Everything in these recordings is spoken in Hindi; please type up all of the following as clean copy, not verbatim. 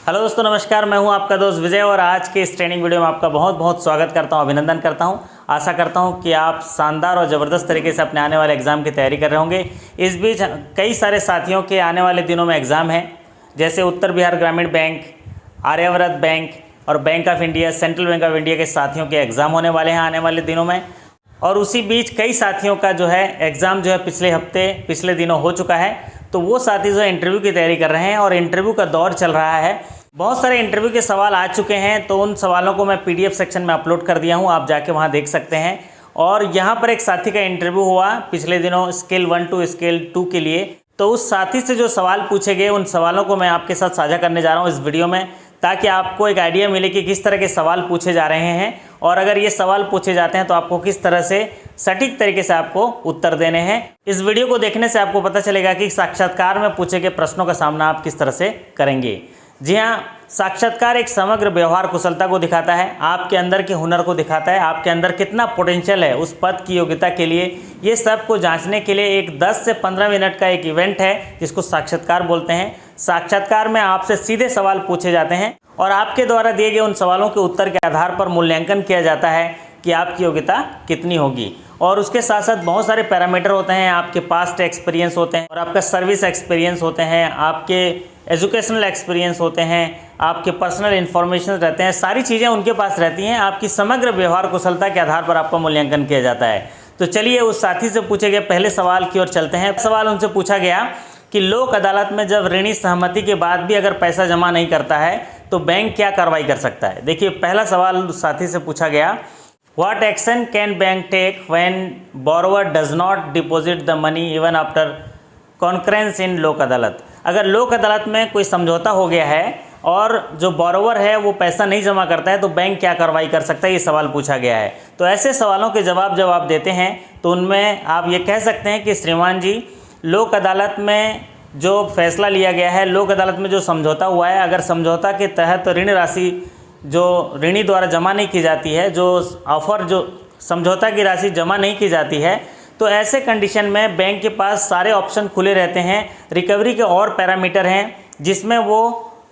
हेलो दोस्तों, नमस्कार। मैं हूं आपका दोस्त विजय और आज के इस ट्रेनिंग वीडियो में आपका बहुत बहुत स्वागत करता हूं, अभिनंदन करता हूं। आशा करता हूं कि आप शानदार और ज़बरदस्त तरीके से अपने आने वाले एग्ज़ाम की तैयारी कर रहे होंगे। इस बीच कई सारे साथियों के आने वाले दिनों में एग्ज़ाम हैं, जैसे उत्तर बिहार ग्रामीण बैंक, आर्यव्रत बैंक और bank of India, central bank of India के साथियों के एग्ज़ाम होने वाले हैं आने वाले दिनों में। और उसी बीच कई साथियों का जो है एग्ज़ाम जो है पिछले दिनों हो चुका है। तो वो साथी जो है इंटरव्यू की तैयारी कर रहे हैं और इंटरव्यू का दौर चल रहा है। बहुत सारे इंटरव्यू के सवाल आ चुके हैं, तो उन सवालों को मैं पीडीएफ सेक्शन में अपलोड कर दिया हूं, आप जाके वहां देख सकते हैं। और यहां पर एक साथी का इंटरव्यू हुआ पिछले दिनों स्केल 1 टू स्केल 2 के लिए। तो उस साथी से जो सवाल पूछे गए उन सवालों को मैं आपके साथ साझा करने जा रहा हूँ इस वीडियो में, ताकि आपको एक आइडिया मिले कि किस तरह के सवाल पूछे जा रहे हैं और अगर ये सवाल पूछे जाते हैं तो आपको किस तरह से सटीक तरीके से आपको उत्तर देने हैं। इस वीडियो को देखने से आपको पता चलेगा कि साक्षात्कार में पूछे गए प्रश्नों का सामना आप किस तरह से करेंगे। जी हाँ, साक्षात्कार एक समग्र व्यवहार कुशलता को दिखाता है, आपके अंदर के हुनर को दिखाता है, आपके अंदर कितना पोटेंशियल है उस पद की योग्यता के लिए। ये सब को जांचने के लिए एक 10 से 15 मिनट का एक इवेंट है जिसको साक्षात्कार बोलते हैं। साक्षात्कार में आपसे सीधे सवाल पूछे जाते हैं और आपके द्वारा दिए गए उन सवालों के उत्तर के आधार पर मूल्यांकन किया जाता है कि आपकी योग्यता कितनी होगी। और उसके साथ साथ बहुत सारे पैरामीटर होते हैं, आपके पास्ट एक्सपीरियंस होते हैं और आपका सर्विस एक्सपीरियंस होते हैं, आपके एजुकेशनल एक्सपीरियंस होते हैं, आपके पर्सनल इन्फॉर्मेशन रहते हैं, सारी चीज़ें उनके पास रहती हैं। आपकी समग्र व्यवहार कुशलता के आधार पर आपका मूल्यांकन किया जाता है। तो चलिए उस साथी से पूछे गए पहले सवाल की ओर चलते हैं। सवाल उनसे पूछा गया कि लोक अदालत में जब ऋणी सहमति के बाद भी अगर पैसा जमा नहीं करता है तो बैंक क्या कार्रवाई कर सकता है। देखिए, पहला सवाल उस साथी से पूछा गया, What action can bank take when borrower does not deposit the money even after concurrence in लोक अदालत। अगर लोक अदालत में कोई समझौता हो गया है और जो बोरोवर है वो पैसा नहीं जमा करता है तो बैंक क्या कार्रवाई कर सकता है, ये सवाल पूछा गया है। तो ऐसे सवालों के जवाब जब आप देते हैं तो उनमें आप ये कह सकते हैं कि श्रीमान जी, लोक अदालत में जो फैसला लिया गया है, लोक अदालत में जो समझौता हुआ है, अगर समझौता के तहत ऋण राशि जो ऋणी द्वारा जमा नहीं की जाती है, जो समझौता की राशि जमा नहीं की जाती है, तो ऐसे कंडीशन में बैंक के पास सारे ऑप्शन खुले रहते हैं। रिकवरी के और पैरामीटर हैं जिसमें वो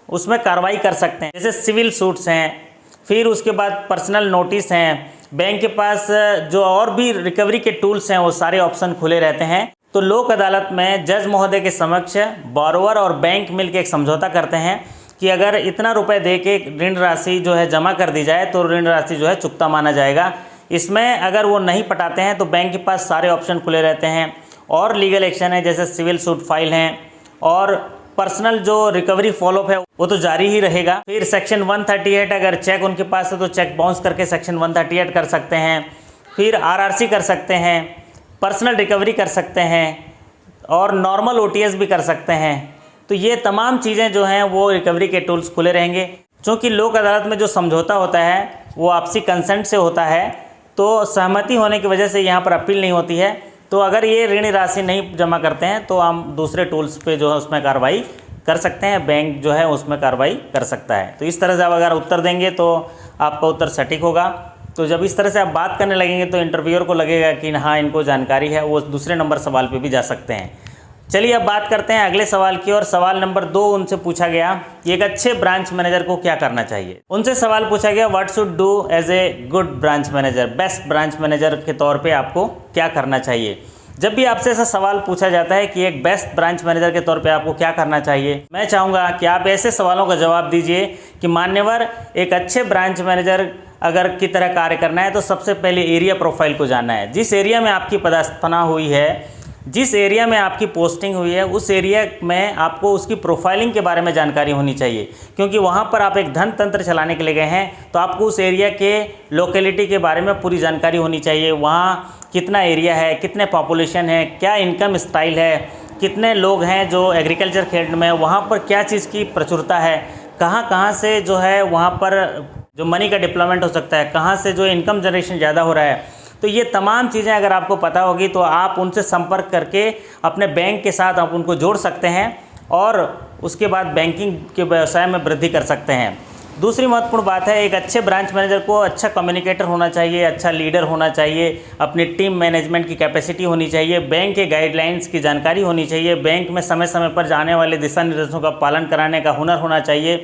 उसमें कार्रवाई कर सकते हैं, जैसे सिविल सूट्स हैं, फिर उसके बाद पर्सनल नोटिस हैं। बैंक के पास जो और भी रिकवरी के टूल्स हैं वो सारे ऑप्शन खुले रहते हैं। तो लोक अदालत में जज महोदय के समक्ष बोरोवर और बैंक मिलकर एक समझौता करते हैं कि अगर इतना रुपए दे के ऋण राशि जो है जमा कर दी जाए तो ऋण राशि जो है चुकता माना जाएगा। इसमें अगर वो नहीं पटाते हैं तो बैंक के पास सारे ऑप्शन खुले रहते हैं और लीगल एक्शन है, जैसे सिविल सूट फाइल हैं और पर्सनल जो रिकवरी फॉलोअप है वो तो जारी ही रहेगा। फिर सेक्शन 138, अगर चेक उनके पास है तो चेक बाउंस करके सेक्शन 138 कर सकते हैं। फिर आरआरसी कर सकते हैं, पर्सनल रिकवरी कर सकते हैं और नॉर्मल ओटीएस भी कर सकते हैं। तो ये तमाम चीज़ें जो हैं वो रिकवरी के टूल्स खुले रहेंगे। क्योंकि लोक अदालत में जो समझौता होता है वो आपसी कंसेंट से होता है, तो सहमति होने की वजह से यहाँ पर अपील नहीं होती है। तो अगर ये ऋण राशि नहीं जमा करते हैं तो हम दूसरे टूल्स पे जो है उसमें कार्रवाई कर सकते हैं, बैंक जो है उसमें कार्रवाई कर सकता है। तो इस तरह से आप अगर उत्तर देंगे तो आपका उत्तर सटीक होगा। तो जब इस तरह से आप बात करने लगेंगे तो इंटरव्यूअर को लगेगा कि हाँ, इनको जानकारी है, वो दूसरे नंबर सवाल पे भी जा सकते हैं। चलिए अब बात करते हैं अगले सवाल की और सवाल नंबर 2 उनसे पूछा गया कि एक अच्छे ब्रांच मैनेजर को क्या करना चाहिए। उनसे सवाल पूछा गया, what should do as a good branch manager, best branch manager के तौर पे आपको क्या करना चाहिए। जब भी आपसे ऐसा सवाल पूछा जाता है कि एक बेस्ट ब्रांच मैनेजर के तौर पे आपको क्या करना चाहिए, मैं चाहूँगा कि आप ऐसे सवालों का जवाब दीजिए कि मान्यवर, एक अच्छे ब्रांच मैनेजर अगर की तरह कार्य करना है तो सबसे पहले एरिया प्रोफाइल को जानना है। जिस एरिया में आपकी पदस्थापना हुई है, जिस एरिया में आपकी पोस्टिंग हुई है, उस एरिया में आपको उसकी प्रोफाइलिंग के बारे में जानकारी होनी चाहिए। क्योंकि वहाँ पर आप एक धन तंत्र चलाने के लिए गए हैं तो आपको उस एरिया के लोकेलिटी के बारे में पूरी जानकारी होनी चाहिए। वहाँ कितना एरिया है, कितने पॉपुलेशन है, क्या इनकम स्टाइल है, कितने लोग हैं जो एग्रीकल्चर फील्ड में, वहाँ पर क्या चीज़ की प्रचुरता है, कहाँ कहाँ से जो है वहाँ पर जो मनी का डिप्लॉयमेंट हो सकता है, कहाँ से जो इनकम जनरेशन ज़्यादा हो रहा है। तो ये तमाम चीज़ें अगर आपको पता होगी तो आप उनसे संपर्क करके अपने बैंक के साथ आप उनको जोड़ सकते हैं और उसके बाद बैंकिंग के व्यवसाय में वृद्धि कर सकते हैं। दूसरी महत्वपूर्ण बात है, एक अच्छे ब्रांच मैनेजर को अच्छा कम्युनिकेटर होना चाहिए, अच्छा लीडर होना चाहिए, अपनी टीम मैनेजमेंट की कैपेसिटी होनी चाहिए, बैंक के गाइडलाइंस की जानकारी होनी चाहिए, बैंक में समय समय पर जाने वाले दिशा निर्देशों का पालन कराने का हुनर होना चाहिए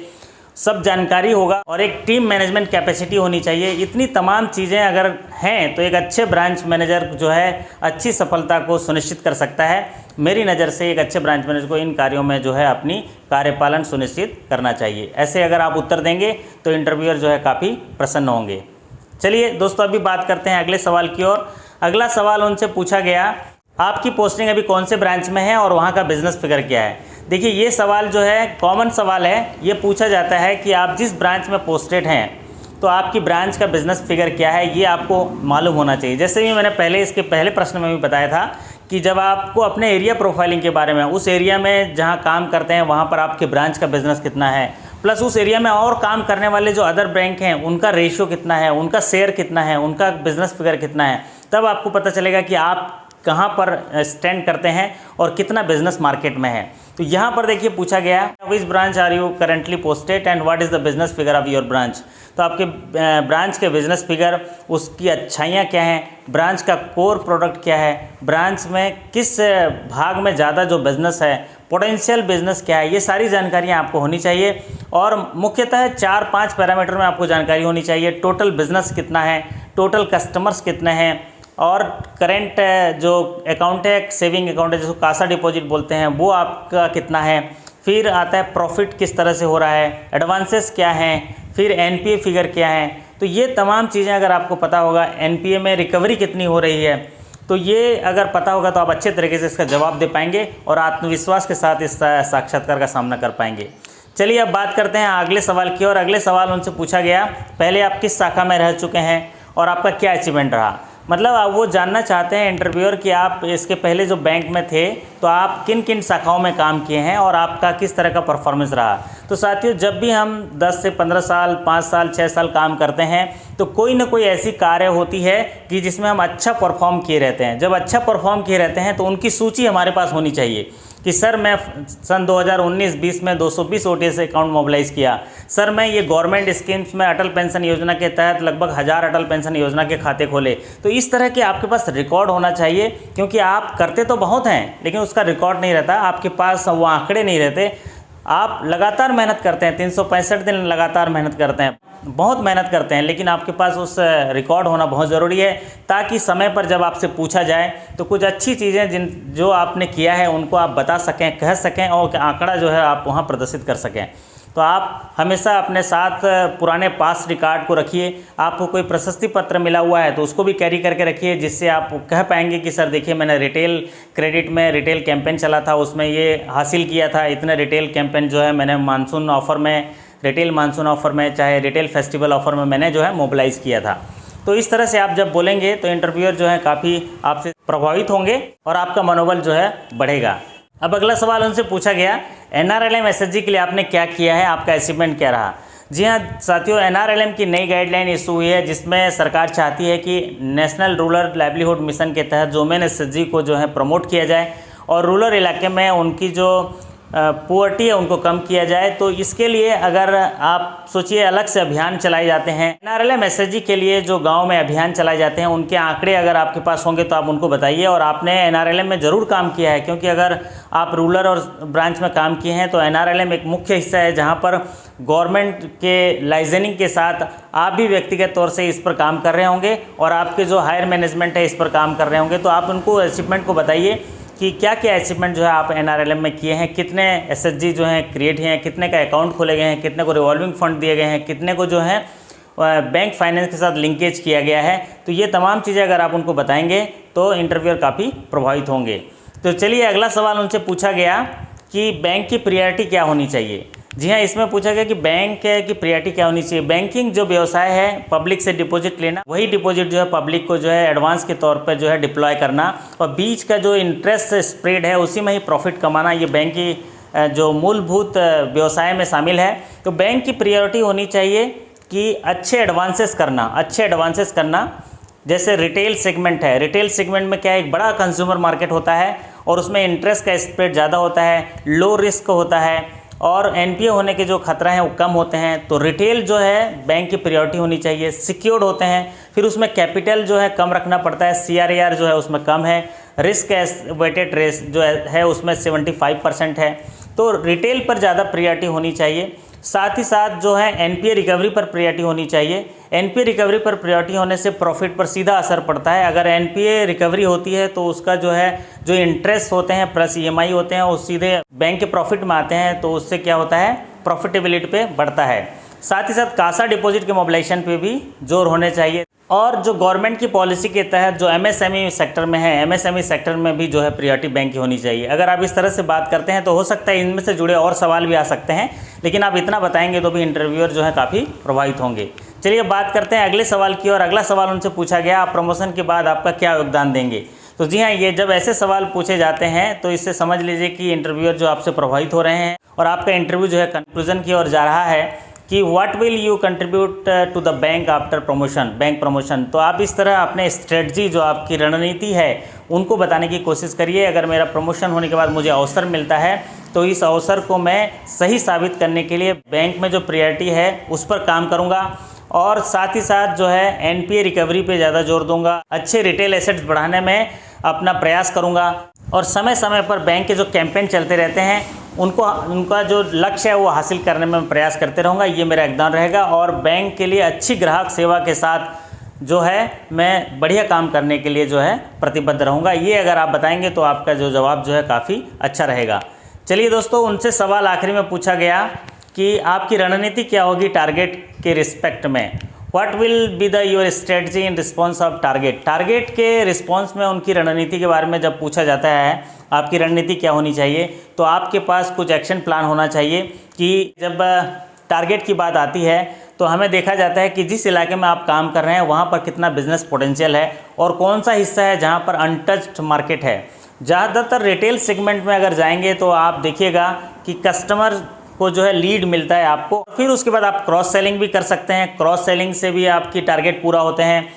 सब जानकारी होगा और एक टीम मैनेजमेंट कैपेसिटी होनी चाहिए। इतनी तमाम चीज़ें अगर हैं तो एक अच्छे ब्रांच मैनेजर जो है अच्छी सफलता को सुनिश्चित कर सकता है। मेरी नज़र से एक अच्छे ब्रांच मैनेजर को इन कार्यों में जो है अपनी कार्यपालन सुनिश्चित करना चाहिए। ऐसे अगर आप उत्तर देंगे तो इंटरव्यूअर जो है काफ़ी प्रसन्न होंगे। चलिए दोस्तों, अभी बात करते हैं अगले सवाल की ओर। अगला सवाल उनसे पूछा गया, आपकी पोस्टिंग अभी कौन से ब्रांच में है और वहाँ का बिजनेस फिगर क्या है। देखिए, ये सवाल जो है कॉमन सवाल है। ये पूछा जाता है कि आप जिस ब्रांच में पोस्टेड हैं तो आपकी ब्रांच का बिजनेस फिगर क्या है, ये आपको मालूम होना चाहिए। जैसे भी मैंने इसके पहले प्रश्न में भी बताया था कि जब आपको अपने एरिया प्रोफाइलिंग के बारे में, उस एरिया में जहाँ काम करते हैं वहाँ पर आपके ब्रांच का बिजनेस कितना है, प्लस उस एरिया में और काम करने वाले जो अदर बैंक हैं उनका रेशियो कितना है, उनका शेयर कितना है, उनका बिजनेस फिगर कितना है, तब आपको पता चलेगा कि आप कहाँ पर स्टैंड करते हैं और कितना बिजनेस मार्केट में है। तो यहाँ पर देखिए पूछा गया, which branch are you currently posted and what is the business figure of your branch. तो आपके ब्रांच के बिजनेस फिगर, उसकी अच्छाइयाँ क्या हैं, ब्रांच का कोर प्रोडक्ट क्या है, ब्रांच में किस भाग में ज़्यादा जो बिजनेस है, पोटेंशियल बिजनेस क्या है, ये सारी जानकारियाँ आपको होनी चाहिए। और मुख्यतः 4-5 पैरामीटर में आपको जानकारी होनी चाहिए। टोटल बिजनेस कितना है, टोटल कस्टमर्स कितने हैं, और करेंट जो अकाउंट है, सेविंग अकाउंट है जिसको कासा डिपॉजिट बोलते हैं, वो आपका कितना है। फिर आता है प्रॉफिट किस तरह से हो रहा है, एडवांसेस क्या हैं, फिर एनपीए फिगर क्या है। तो ये तमाम चीज़ें अगर आपको पता होगा, एनपीए में रिकवरी कितनी हो रही है, तो ये अगर पता होगा तो आप अच्छे तरीके से इसका जवाब दे पाएंगे और आत्मविश्वास के साथ इस साक्षात्कार का सामना कर पाएंगे। चलिए अब बात करते हैं अगले सवाल की। और अगले सवाल उनसे पूछा गया, पहले आप किस शाखा में रह चुके हैं और आपका क्या अचीवमेंट रहा। मतलब आप वो जानना चाहते हैं इंटरव्यूअर कि आप इसके पहले जो बैंक में थे तो आप किन किन शाखाओं में काम किए हैं और आपका किस तरह का परफॉर्मेंस रहा। तो साथियों, जब भी हम 10 से 15 साल, 5 साल, 6 साल काम करते हैं तो कोई ना कोई ऐसी कार्य होती है कि जिसमें हम अच्छा परफॉर्म किए रहते हैं। जब अच्छा परफॉर्म किए रहते हैं तो उनकी सूची हमारे पास होनी चाहिए कि सर मैं सन 2019-20 में 220 ओटीएस अकाउंट मोबिलाइज़ किया, सर मैं ये गवर्नमेंट स्कीम्स में अटल पेंशन योजना के तहत लगभग 1000 अटल पेंशन योजना के खाते खोले। तो इस तरह के आपके पास रिकॉर्ड होना चाहिए, क्योंकि आप करते तो बहुत हैं लेकिन उसका रिकॉर्ड नहीं रहता, आपके पास वो आंकड़े नहीं रहते। आप लगातार मेहनत करते हैं, 365 दिन लगातार मेहनत करते हैं, बहुत मेहनत करते हैं, लेकिन आपके पास उस रिकॉर्ड होना बहुत ज़रूरी है ताकि समय पर जब आपसे पूछा जाए तो कुछ अच्छी चीज़ें जो आपने किया है उनको आप बता सकें, कह सकें और आंकड़ा जो है आप वहाँ प्रदर्शित कर सकें। तो आप हमेशा अपने साथ पुराने पास रिकॉर्ड को रखिए। आपको कोई प्रशस्ति पत्र मिला हुआ है तो उसको भी कैरी करके रखिए, जिससे आप कह पाएंगे कि सर देखिए मैंने रिटेल क्रेडिट में रिटेल कैंपेन चला था, उसमें ये हासिल किया था, इतने रिटेल कैंपेन जो है मैंने मानसून ऑफ़र में, रिटेल मानसून ऑफ़र में, चाहे रिटेल फेस्टिवल ऑफ़र में मैंने जो है मोबिलाइज़ किया था। तो इस तरह से आप जब बोलेंगे तो इंटरव्यूअर जो है काफ़ी आपसे प्रभावित होंगे और आपका मनोबल जो है बढ़ेगा। अब अगला सवाल उनसे पूछा गया, NRLM SHG के लिए आपने क्या किया है, आपका अचीवमेंट क्या रहा। जी हाँ साथियों, NRLM की नई गाइडलाइन इशू हुई है जिसमें सरकार चाहती है कि नेशनल रूरल लाइवलीहुड मिशन के तहत वुमेन SHG को जो है प्रमोट किया जाए और रूरल इलाके में उनकी जो पुअर्टी है उनको कम किया जाए। तो इसके लिए अगर आप सोचिए अलग से अभियान चलाए जाते हैं, NRLM SHG के लिए जो गांव में अभियान चलाए जाते हैं उनके आंकड़े अगर आपके पास होंगे तो आप उनको बताइए। और आपने NRLM में ज़रूर काम किया है, क्योंकि अगर आप रूरल और ब्रांच में काम किए हैं तो NRLM एक मुख्य हिस्सा है जहाँ पर गवर्नमेंट के लाइसेंसिंग के साथ आप भी व्यक्तिगत तौर से इस पर काम कर रहे होंगे और आपके जो हायर मैनेजमेंट है इस पर काम कर रहे होंगे। तो आप उनको अचीवमेंट को बताइए कि क्या क्या अचीवमेंट जो है आप NRLM में किए हैं, कितने SHG जो हैं क्रिएट हैं, कितने का अकाउंट खोले गए हैं, कितने को रिवॉल्विंग फंड दिए गए हैं, कितने को जो है बैंक फाइनेंस के साथ लिंकेज किया गया है। तो ये तमाम चीज़ें अगर आप उनको बताएंगे तो इंटरव्यूअर काफ़ी प्रभावित होंगे। तो चलिए अगला सवाल उनसे पूछा गया कि बैंक की प्रायोरिटी क्या होनी चाहिए। जी हाँ, इसमें पूछा गया कि बैंक की प्रायोरिटी क्या होनी चाहिए। बैंकिंग जो व्यवसाय है, पब्लिक से डिपॉजिट लेना, वही डिपॉजिट जो है पब्लिक को जो है एडवांस के तौर पर जो है डिप्लॉय करना और बीच का जो इंटरेस्ट स्प्रेड है उसी में ही प्रॉफिट कमाना, ये बैंक की जो मूलभूत व्यवसाय में शामिल है। तो बैंक की प्रायोरिटी होनी चाहिए कि अच्छे एडवांसेस करना। जैसे रिटेल सेगमेंट है, रिटेल सेगमेंट में क्या है, एक बड़ा कंज्यूमर मार्केट होता है और उसमें इंटरेस्ट का स्प्रेड ज़्यादा होता है, लो रिस्क होता है और एनपीए होने के जो खतरा हैं वो कम होते हैं। तो रिटेल जो है बैंक की प्रायोरिटी होनी चाहिए, सिक्योर्ड होते हैं, फिर उसमें कैपिटल जो है कम रखना पड़ता है, CRAR जो है उसमें कम है, रिस्क वेटेड रेस जो है उसमें 75% है। तो रिटेल पर ज़्यादा प्रायोरिटी होनी चाहिए। साथ ही साथ जो है एनपीए रिकवरी पर प्रायोरिटी होनी चाहिए। एनपीए रिकवरी पर प्रायोरिटी होने से प्रॉफिट पर सीधा असर पड़ता है। अगर एनपीए रिकवरी होती है तो उसका जो है जो इंटरेस्ट होते हैं प्लस ईएमआई होते हैं वो सीधे बैंक के प्रॉफिट में आते हैं, तो उससे क्या होता है, प्रॉफिटेबिलिटी पे बढ़ता है। साथ ही साथ कासा डिपॉजिट के मोबिलाइजेशन पे भी जोर होने चाहिए। और जो गवर्नमेंट की पॉलिसी के तहत जो एमएसएमई सेक्टर में है, एमएसएमई सेक्टर में भी जो है प्रायोरिटी बैंक की होनी चाहिए। अगर आप इस तरह से बात करते हैं तो हो सकता है इनमें से जुड़े और सवाल भी आ सकते हैं, लेकिन आप इतना बताएंगे तो भी इंटरव्यूअर जो है काफ़ी प्रभावित होंगे। चलिए बात करते हैं अगले सवाल की। और अगला सवाल उनसे पूछा गया, आप प्रमोशन के बाद आपका क्या योगदान देंगे। तो जी हाँ, ये जब ऐसे सवाल पूछे जाते हैं तो इससे समझ लीजिए कि इंटरव्यूअर जो आपसे प्रभावित हो रहे हैं और आपका इंटरव्यू जो है कंक्लूजन की ओर जा रहा है कि what will you contribute to the bank after promotion, bank promotion. तो आप इस तरह अपने स्ट्रेटजी जो आपकी रणनीति है उनको बताने की कोशिश करिए। अगर मेरा प्रमोशन होने के बाद मुझे अवसर मिलता है तो इस अवसर को मैं सही साबित करने के लिए बैंक में जो प्रायोरिटी है उस पर काम करूँगा, और साथ ही साथ जो है एनपीए रिकवरी पे ज़्यादा जोर दूंगा, अच्छे रिटेल एसेट्स बढ़ाने में अपना प्रयास करूँगा, और समय समय पर बैंक के जो कैंपेन चलते रहते हैं उनका जो लक्ष्य है वो हासिल करने में प्रयास करते रहूँगा। ये मेरा योगदान रहेगा, और बैंक के लिए अच्छी ग्राहक सेवा के साथ जो है मैं बढ़िया काम करने के लिए जो है प्रतिबद्ध रहूँगा। ये अगर आप बताएंगे तो आपका जो जवाब जो है काफ़ी अच्छा रहेगा। चलिए दोस्तों, उनसे सवाल आखिरी में पूछा गया कि आपकी रणनीति क्या होगी टारगेट के रिस्पेक्ट में। What will be the your strategy in response of target. Target के रिस्पॉन्स में उनकी रणनीति के बारे में जब पूछा जाता है आपकी रणनीति क्या होनी चाहिए, तो आपके पास कुछ एक्शन प्लान होना चाहिए कि जब टारगेट की बात आती है तो हमें देखा जाता है कि जिस इलाके में आप काम कर रहे हैं वहाँ पर कितना बिजनेस पोटेंशियल है और कौन सा हिस्सा है जहाँ पर अनटच्ड मार्केट है। ज़्यादातर रिटेल सेगमेंट में अगर जाएंगे तो आप देखिएगा कि कस्टमर को जो है लीड मिलता है आपको, फिर उसके बाद आप क्रॉस सेलिंग भी कर सकते हैं। क्रॉस सेलिंग से भी आपकी टारगेट पूरा होते हैं।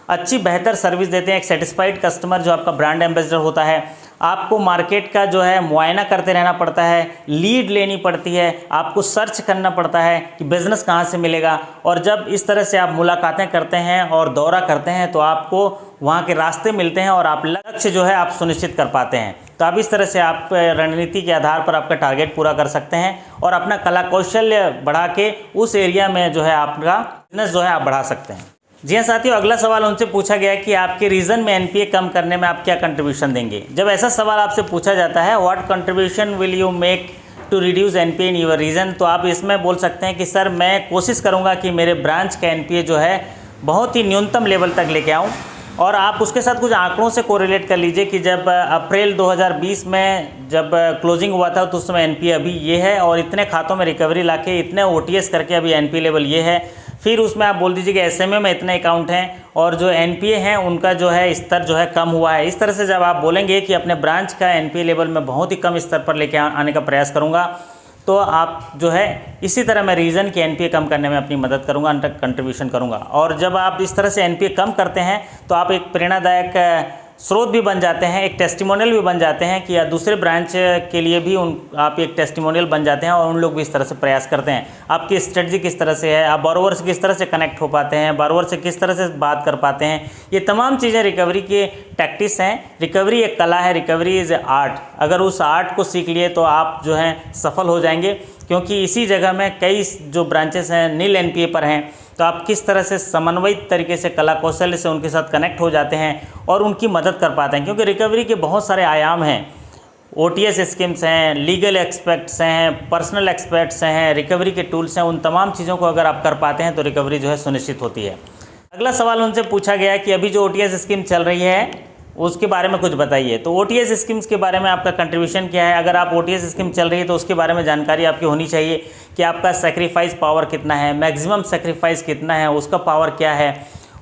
अच्छी बेहतर सर्विस देते हैं। एक सेटिस्फाइड कस्टमर जो आपका ब्रांड एम्बेसडर होता है। आपको मार्केट का जो है मुआयना करते रहना पड़ता है, लीड लेनी पड़ती है, आपको सर्च करना पड़ता है कि बिज़नेस कहाँ से मिलेगा। और जब इस तरह से आप मुलाकातें करते हैं और दौरा करते हैं तो आपको वहाँ के रास्ते मिलते हैं और आप लक्ष्य जो है आप सुनिश्चित कर पाते हैं। तो आप इस तरह से आप रणनीति के आधार पर आपका टारगेट पूरा कर सकते हैं और अपना कला कौशल्य बढ़ा के उस एरिया में जो है आपका बिजनेस जो है आप बढ़ा सकते हैं। जी हाँ साथियों, अगला सवाल उनसे पूछा गया कि आपके रीजन में एनपीए कम करने में आप क्या कंट्रीब्यूशन देंगे। जब ऐसा सवाल आपसे पूछा जाता है, what contribution will you make to reduce NPA in your region, तो आप इसमें बोल सकते हैं कि सर मैं कोशिश करूँगा कि मेरे ब्रांच का एनपीए जो है बहुत ही न्यूनतम लेवल तक लेके आऊँ। और आप उसके साथ कुछ आंकड़ों से कोरिलेट कर लीजिए कि जब अप्रैल 2020 में जब क्लोजिंग हुआ था तो उस समय एनपीए अभी ये है, और इतने खातों में रिकवरी लाके इतने ओटीएस करके अभी एनपीए लेवल ये है। फिर उसमें आप बोल दीजिए कि एसएमए में इतने अकाउंट हैं और जो एनपीए हैं उनका जो है स्तर जो है कम हुआ है। इस तरह से जब आप बोलेंगे कि अपने ब्रांच का एनपीए लेवल में बहुत ही कम स्तर पर लेके आने का प्रयास करूँगा, तो आप जो है इसी तरह मैं रीजन की एनपीए कम करने में अपनी मदद करूँगा, कंट्रीब्यूशन करूँगा। और जब आप इस तरह से एनपीए कम करते हैं तो आप एक प्रेरणादायक स्रोत भी बन जाते हैं, एक टेस्टिमोनियल भी बन जाते हैं कि दूसरे ब्रांच के लिए भी आप एक टेस्टिमोनियल बन जाते हैं और उन लोग भी इस तरह से प्रयास करते हैं। आपकी स्ट्रेटजी किस तरह से है, आप बोरोवर से किस तरह से कनेक्ट हो पाते हैं, बोरोवर से किस तरह से बात कर पाते हैं, ये तमाम चीज़ें रिकवरी के टैक्टिक्स हैं। रिकवरी एक कला है, रिकवरी इज़ आर्ट। अगर उस आर्ट को सीख लिए तो आप जो है सफल हो जाएंगे, क्योंकि इसी जगह में कई जो ब्रांचेस हैं नील एनपीए पर हैं। तो आप किस तरह से समन्वित तरीके से कला कौशल्य से उनके साथ कनेक्ट हो जाते हैं और उनकी मदद कर पाते हैं, क्योंकि रिकवरी के बहुत सारे आयाम हैं। ओटीएस स्कीम्स हैं, लीगल एक्सपेक्ट्स हैं, पर्सनल एक्सपेक्ट्स हैं, रिकवरी के टूल्स हैं। उन तमाम चीज़ों को अगर आप कर पाते हैं तो रिकवरी जो है सुनिश्चित होती है। अगला सवाल उनसे पूछा गया कि अभी जो ओटीएस स्कीम चल रही है उसके बारे में कुछ बताइए। तो ओटीएस स्कीम्स के बारे में आपका कंट्रीब्यूशन क्या है। अगर आप ओटीएस स्कीम चल रही है तो उसके बारे में जानकारी आपकी होनी चाहिए कि आपका सेक्रीफाइस पावर कितना है, मैक्सिमम सेक्रीफाइस कितना है, उसका पावर क्या है।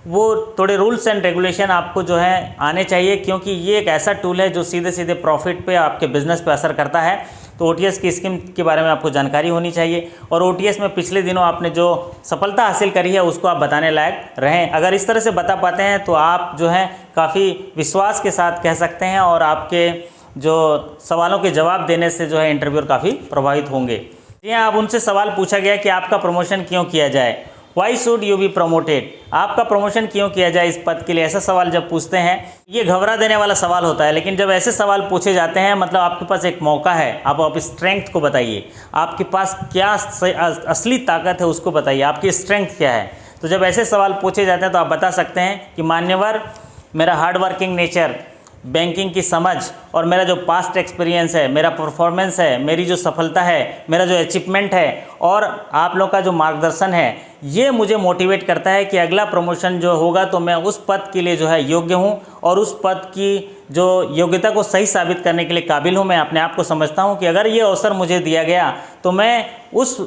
वो थोड़े रूल्स एंड रेगुलेशन आपको जो है आने चाहिए, क्योंकि ये एक ऐसा टूल है जो सीधे सीधे प्रॉफिट पे, आपके बिजनेस पे असर करता है। तो ओटीएस की स्कीम के बारे में आपको जानकारी होनी चाहिए, और ओटीएस में पिछले दिनों आपने जो सफलता हासिल करी है उसको आप बताने लायक रहें। अगर इस तरह से बता पाते हैं तो आप जो है काफ़ी विश्वास के साथ कह सकते हैं, और आपके जो सवालों के जवाब देने से जो है इंटरव्यूअर काफ़ी प्रभावित होंगे। जी हाँ, अब उनसे सवाल पूछा गया कि आपका प्रमोशन क्यों किया जाए। Why should you be promoted, आपका प्रमोशन क्यों किया जाए इस पद के लिए, ऐसा सवाल जब पूछते हैं ये घबरा देने वाला सवाल होता है। लेकिन जब ऐसे सवाल पूछे जाते हैं मतलब आपके पास एक मौका है, आप स्ट्रेंथ को बताइए, आपके पास क्या असली ताकत है उसको बताइए, आपकी स्ट्रेंथ क्या है। तो जब ऐसे सवाल पूछे जाते हैं तो आप बता सकते हैं कि मान्यवर, मेरा हार्ड वर्किंग नेचर, बैंकिंग की समझ और मेरा जो पास्ट एक्सपीरियंस है, मेरा परफॉर्मेंस है, मेरी जो सफलता है, मेरा जो अचीवमेंट है और आप लोग का जो मार्गदर्शन है, ये मुझे मोटिवेट करता है कि अगला प्रमोशन जो होगा तो मैं उस पद के लिए जो है योग्य हूँ और उस पद की जो योग्यता को सही साबित करने के लिए काबिल हूँ। मैं अपने आप को समझता हूँ कि अगर ये अवसर मुझे दिया गया तो मैं उस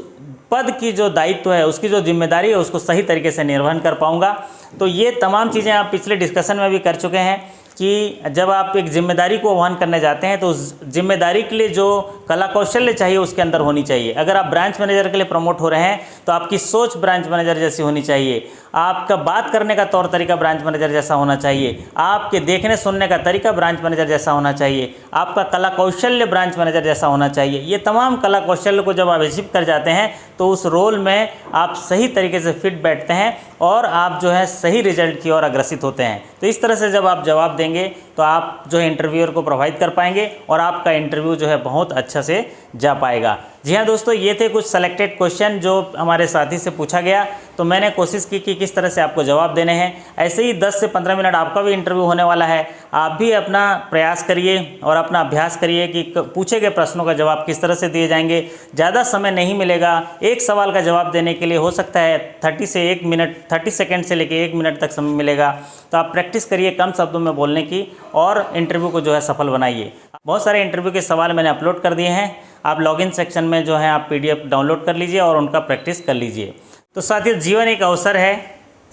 पद की जो दायित्व है, उसकी जो जिम्मेदारी है, उसको सही तरीके से निर्वहन कर पाऊँगा। तो ये तमाम चीज़ें आप पिछले डिस्कशन में भी कर चुके हैं कि जब आप एक जिम्मेदारी को वहन करने जाते हैं तो उस जिम्मेदारी के लिए जो कला कौशल्य चाहिए उसके अंदर होनी चाहिए। अगर आप ब्रांच मैनेजर के लिए प्रमोट हो रहे हैं तो आपकी सोच ब्रांच मैनेजर जैसी होनी चाहिए, आपका बात करने का तौर तरीका ब्रांच मैनेजर जैसा होना चाहिए, आपके देखने सुनने का तरीका ब्रांच मैनेजर जैसा होना चाहिए, आपका कला कौशल्य ब्रांच मैनेजर जैसा होना चाहिए। ये तमाम कला कौशल्य को जब आप अचीव कर जाते हैं तो उस रोल में आप सही तरीके से फिट बैठते हैं और आप जो है सही रिजल्ट की ओर अग्रसित होते हैं। तो इस तरह से जब आप जवाब देंगे तो आप जो है इंटरव्यूअर को प्रोवाइड कर पाएंगे और आपका इंटरव्यू जो है बहुत अच्छा से जा पाएगा। जी हाँ दोस्तों, ये थे कुछ सेलेक्टेड क्वेश्चन जो हमारे साथी से पूछा गया, तो मैंने कोशिश की कि किस तरह से आपको जवाब देने हैं। ऐसे ही 10 से 15 मिनट आपका भी इंटरव्यू होने वाला है, आप भी अपना प्रयास करिए और अपना अभ्यास करिए कि पूछे गए प्रश्नों का जवाब किस तरह से दिए जाएंगे। ज़्यादा समय नहीं मिलेगा, एक सवाल का जवाब देने के लिए हो सकता है 30 सेकेंड से लेकर 1 मिनट तक समय मिलेगा। तो आप प्रैक्टिस करिए कम शब्दों में बोलने की और इंटरव्यू को जो है सफल बनाइए। बहुत सारे इंटरव्यू के सवाल मैंने अपलोड कर दिए हैं, आप लॉगिन सेक्शन में जो है आप PDF डाउनलोड कर लीजिए और उनका प्रैक्टिस कर लीजिए। तो साथियों, जीवन एक अवसर है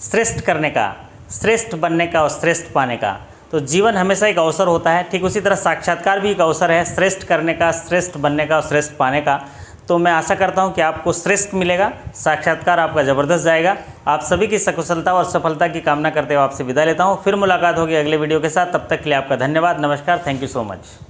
श्रेष्ठ करने का, श्रेष्ठ बनने का और श्रेष्ठ पाने का। तो जीवन हमेशा एक अवसर होता है, ठीक उसी तरह साक्षात्कार भी एक अवसर है श्रेष्ठ करने का, श्रेष्ठ बनने का और श्रेष्ठ पाने का। तो मैं आशा करता हूं कि आपको श्रेष्ठ मिलेगा, साक्षात्कार आपका ज़बरदस्त जाएगा। आप सभी की सकुशलता और सफलता की कामना करते हुए आपसे विदा लेता हूं। फिर मुलाकात होगी अगले वीडियो के साथ, तब तक के लिए आपका धन्यवाद, नमस्कार, थैंक यू सो मच।